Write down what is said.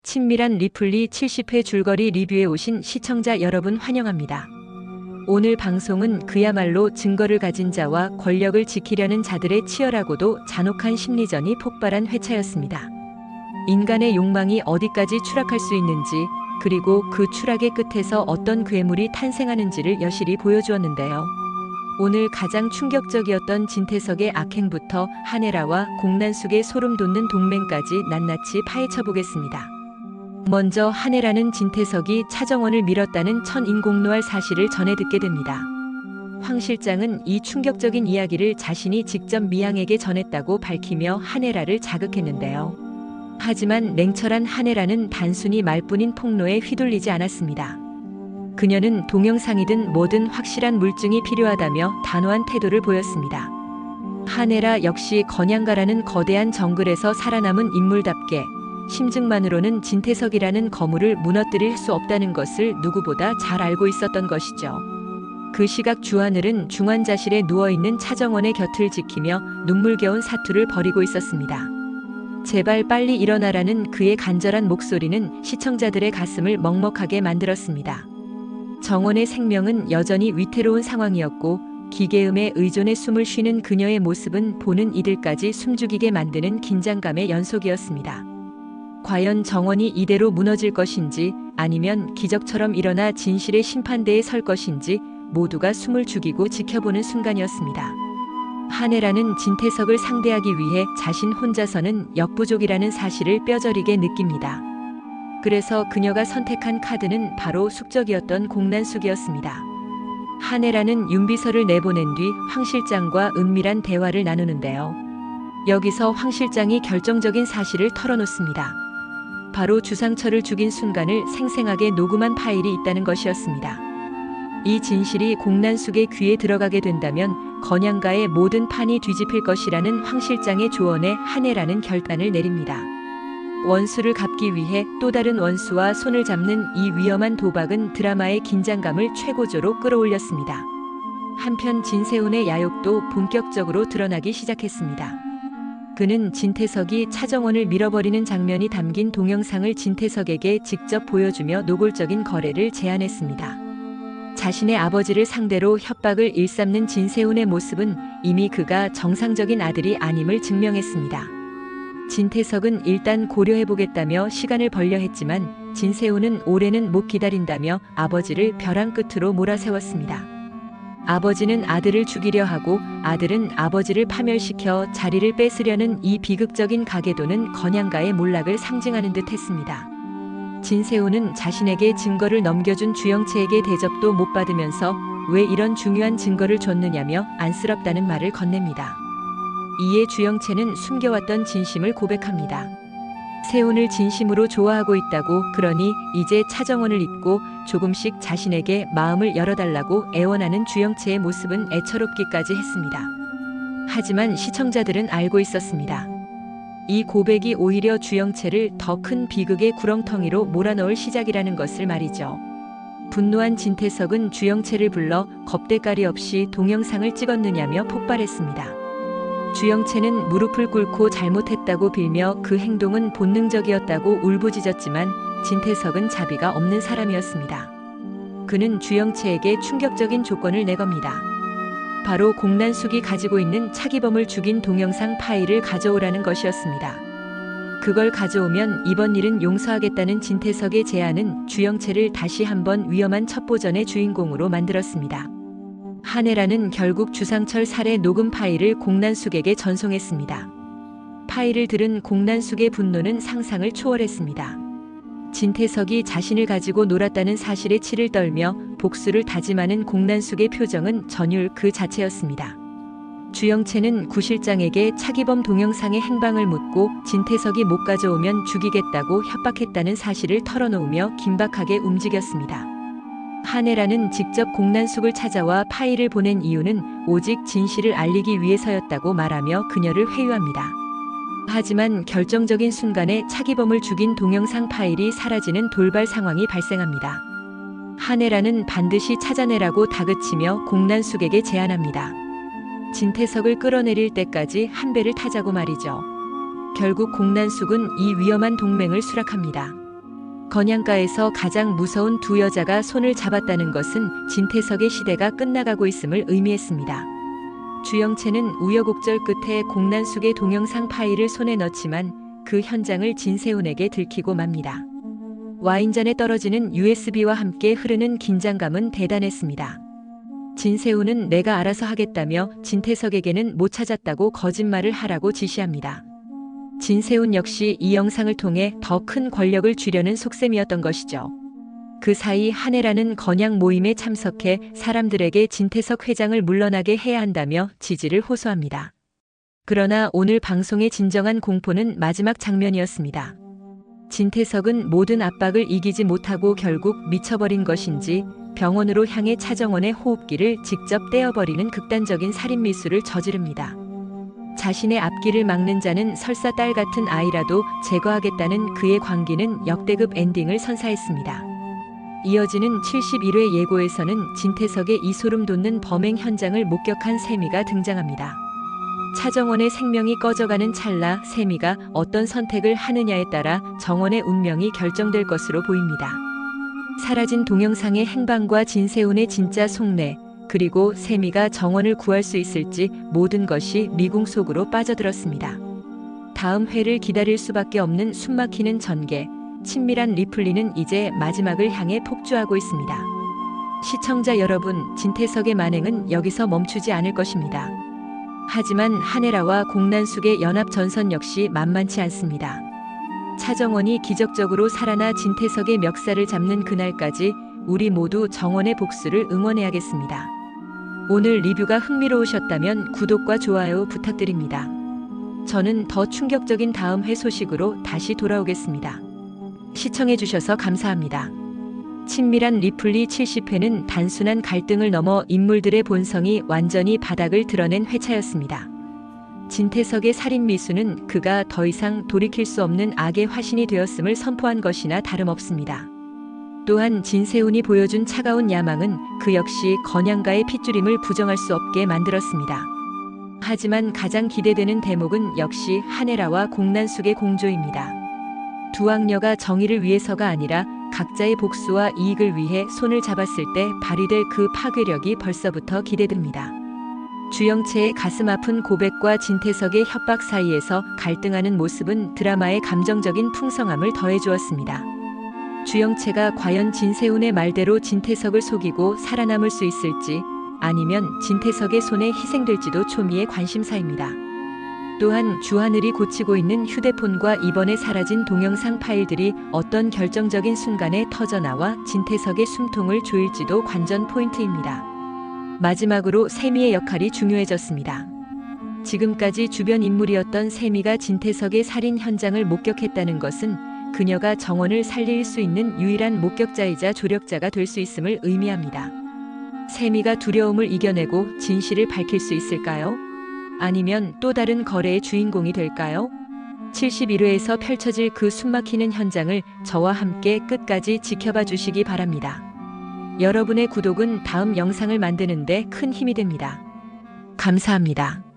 친밀한 리플리 70회 줄거리 리뷰에 오신 시청자 여러분 환영합니다. 오늘 방송은 그야말로 증거를 가진 자와 권력을 지키려는 자들의 치열하고도 잔혹한 심리전이 폭발한 회차였습니다. 인간의 욕망이 어디까지 추락할 수 있는지, 그리고 그 추락의 끝에서 어떤 괴물이 탄생하는지를 여실히 보여주었는데요. 오늘 가장 충격적이었던 진태석의 악행부터 한혜라와 공난숙의 소름 돋는 동맹까지 낱낱이 파헤쳐 보겠습니다. 먼저 한혜라는 진태석이 차정원을 밀었다는 천인공노할 사실을 전해 듣게 됩니다. 황 실장은 이 충격적인 이야기를 자신이 직접 미양에게 전했다고 밝히며 한혜라를 자극했는데요. 하지만 냉철한 한혜라는 단순히 말뿐인 폭로에 휘둘리지 않았습니다. 그녀는 동영상이든 뭐든 확실한 물증이 필요하다며 단호한 태도를 보였습니다. 한혜라 역시 건양가라는 거대한 정글에서 살아남은 인물답게 심증만으로는 진태석이라는 거물을 무너뜨릴 수 없다는 것을 누구보다 잘 알고 있었던 것이죠. 그 시각 주하늘은 중환자실에 누워있는 차정원의 곁을 지키며 눈물겨운 사투를 벌이고 있었습니다. 제발 빨리 일어나라는 그의 간절한 목소리는 시청자들의 가슴을 먹먹하게 만들었습니다. 정원의 생명은 여전히 위태로운 상황이었고 기계음에 의존해 숨을 쉬는 그녀의 모습은 보는 이들까지 숨죽이게 만드는 긴장감의 연속이었습니다. 과연 정원이 이대로 무너질 것인지 아니면 기적처럼 일어나 진실의 심판대에 설 것인지 모두가 숨을 죽이고 지켜보는 순간이었습니다. 한혜라는 진태석을 상대하기 위해 자신 혼자서는 역부족이라는 사실을 뼈저리게 느낍니다. 그래서 그녀가 선택한 카드는 바로 숙적이었던 공난숙이었습니다. 한혜라는 윤비서를 내보낸 뒤 황 실장과 은밀한 대화를 나누는데요. 여기서 황 실장이 결정적인 사실을 털어놓습니다. 바로 주상철을 죽인 순간을 생생하게 녹음한 파일이 있다는 것이었습니다. 이 진실이 공난숙의 귀에 들어가게 된다면 건양가의 모든 판이 뒤집힐 것이라는 황 실장의 조언에 한혜라는 결단을 내립니다. 원수를 갚기 위해 또 다른 원수와 손을 잡는 이 위험한 도박은 드라마의 긴장감을 최고조로 끌어올렸습니다. 한편 진세훈의 야욕도 본격적으로 드러나기 시작했습니다. 그는 진태석이 차정원을 밀어버리는 장면이 담긴 동영상을 진태석에게 직접 보여주며 노골적인 거래를 제안했습니다. 자신의 아버지를 상대로 협박을 일삼는 진세훈의 모습은 이미 그가 정상적인 아들이 아님을 증명했습니다. 진태석은 일단 고려해보겠다며 시간을 벌려 했지만 진세훈은 올해는 못 기다린다며 아버지를 벼랑 끝으로 몰아세웠습니다. 아버지는 아들을 죽이려 하고 아들은 아버지를 파멸시켜 자리를 뺏으려는 이 비극적인 가계도는 건양가의 몰락을 상징하는 듯 했습니다. 진세훈은 자신에게 증거를 넘겨준 주영채에게 대접도 못 받으면서 왜 이런 중요한 증거를 줬느냐며 안쓰럽다는 말을 건넵니다. 이에 주영채는 숨겨왔던 진심을 고백합니다. 세훈을 진심으로 좋아하고 있다고, 그러니 이제 차정원을 잊고 조금씩 자신에게 마음을 열어달라고 애원하는 주영채의 모습은 애처롭기까지 했습니다. 하지만 시청자들은 알고 있었습니다. 이 고백이 오히려 주영채를 더 큰 비극의 구렁텅이로 몰아넣을 시작이라는 것을 말이죠. 분노한 진태석은 주영채를 불러 겁대가리 없이 동영상을 찍었느냐며 폭발했습니다. 주영채는 무릎을 꿇고 잘못했다고 빌며 그 행동은 본능적이었다고 울부짖었지만 진태석은 자비가 없는 사람이었습니다. 그는 주영채에게 충격적인 조건을 내겁니다. 바로 공난숙이 가지고 있는 차기범을 죽인 동영상 파일을 가져오라는 것이었습니다. 그걸 가져오면 이번 일은 용서하겠다는 진태석의 제안은 주영채를 다시 한번 위험한 첩보전의 주인공으로 만들었습니다. 한혜라는 결국 주상철 살해 녹음 파일을 공난숙에게 전송했습니다. 파일을 들은 공난숙의 분노는 상상을 초월했습니다. 진태석이 자신을 가지고 놀았다는 사실에 치를 떨며 복수를 다짐하는 공난숙의 표정은 전율 그 자체였습니다. 주영채는 구 실장에게 차기범 동영상의 행방을 묻고 진태석이 못 가져오면 죽이겠다고 협박했다는 사실을 털어놓으며 긴박하게 움직였습니다. 한혜라는 직접 공난숙을 찾아와 파일을 보낸 이유는 오직 진실을 알리기 위해서였다고 말하며 그녀를 회유합니다. 하지만 결정적인 순간에 차기범을 죽인 동영상 파일이 사라지는 돌발 상황이 발생합니다. 한혜라는 반드시 찾아내라고 다그치며 공난숙에게 제안합니다. 진태석을 끌어내릴 때까지 한 배를 타자고 말이죠. 결국 공난숙은 이 위험한 동맹을 수락합니다. 건양가에서 가장 무서운 두 여자가 손을 잡았다는 것은 진태석의 시대가 끝나가고 있음을 의미했습니다. 주영채는 우여곡절 끝에 공난숙의 동영상 파일을 손에 넣지만 그 현장을 진세훈에게 들키고 맙니다. 와인잔에 떨어지는 USB와 함께 흐르는 긴장감은 대단했습니다. 진세훈은 내가 알아서 하겠다며 진태석에게는 못 찾았다고 거짓말을 하라고 지시합니다. 진세훈 역시 이 영상을 통해 더 큰 권력을 쥐려는 속셈이었던 것이죠. 그 사이 한혜라는 건양 모임에 참석해 사람들에게 진태석 회장을 물러나게 해야 한다며 지지를 호소합니다. 그러나 오늘 방송의 진정한 공포는 마지막 장면이었습니다. 진태석은 모든 압박을 이기지 못하고 결국 미쳐버린 것인지 병원으로 향해 차정원의 호흡기를 직접 떼어버리는 극단적인 살인미수를 저지릅니다. 자신의 앞길을 막는 자는 설사 딸 같은 아이라도 제거하겠다는 그의 광기는 역대급 엔딩을 선사했습니다. 이어지는 71회 예고에서는 진태석의 이 소름 돋는 범행 현장을 목격한 세미가 등장합니다. 차정원의 생명이 꺼져가는 찰나 세미가 어떤 선택을 하느냐에 따라 정원의 운명이 결정될 것으로 보입니다. 사라진 동영상의 행방과 진세훈의 진짜 속내, 그리고 세미가 정원을 구할 수 있을지 모든 것이 미궁 속으로 빠져들었습니다. 다음 회를 기다릴 수밖에 없는 숨막히는 전개, 친밀한 리플리는 이제 마지막을 향해 폭주하고 있습니다. 시청자 여러분, 진태석의 만행은 여기서 멈추지 않을 것입니다. 하지만 한혜라와 공난숙의 연합 전선 역시 만만치 않습니다. 차정원이 기적적으로 살아나 진태석의 멱살을 잡는 그날까지 우리 모두 정원의 복수를 응원해야겠습니다. 오늘 리뷰가 흥미로우셨다면 구독과 좋아요 부탁드립니다. 저는 더 충격적인 다음 회 소식으로 다시 돌아오겠습니다. 시청해주셔서 감사합니다. 친밀한 리플리 70회는 단순한 갈등을 넘어 인물들의 본성이 완전히 바닥을 드러낸 회차였습니다. 진태석의 살인미수는 그가 더 이상 돌이킬 수 없는 악의 화신이 되었음을 선포한 것이나 다름없습니다. 또한 진세훈이 보여준 차가운 야망은 그 역시 건양가의 핏줄임을 부정할 수 없게 만들었습니다. 하지만 가장 기대되는 대목은 역시 한혜라와 공난숙의 공조입니다. 두 악녀가 정의를 위해서가 아니라 각자의 복수와 이익을 위해 손을 잡았을 때 발휘될 그 파괴력이 벌써부터 기대됩니다. 주영채의 가슴 아픈 고백과 진태석의 협박 사이에서 갈등하는 모습은 드라마의 감정적인 풍성함을 더해주었습니다. 주영채가 과연 진세훈의 말대로 진태석을 속이고 살아남을 수 있을지, 아니면 진태석의 손에 희생될지도 초미의 관심사입니다. 또한 주하늘이 고치고 있는 휴대폰과 이번에 사라진 동영상 파일들이 어떤 결정적인 순간에 터져나와 진태석의 숨통을 조일지도 관전 포인트입니다. 마지막으로 세미의 역할이 중요해졌습니다. 지금까지 주변 인물이었던 세미가 진태석의 살인 현장을 목격했다는 것은 그녀가 정원을 살릴 수 있는 유일한 목격자이자 조력자가 될 수 있음을 의미합니다. 세미가 두려움을 이겨내고 진실을 밝힐 수 있을까요? 아니면 또 다른 거래의 주인공이 될까요? 71회에서 펼쳐질 그 숨막히는 현장을 저와 함께 끝까지 지켜봐 주시기 바랍니다. 여러분의 구독은 다음 영상을 만드는 데 큰 힘이 됩니다. 감사합니다.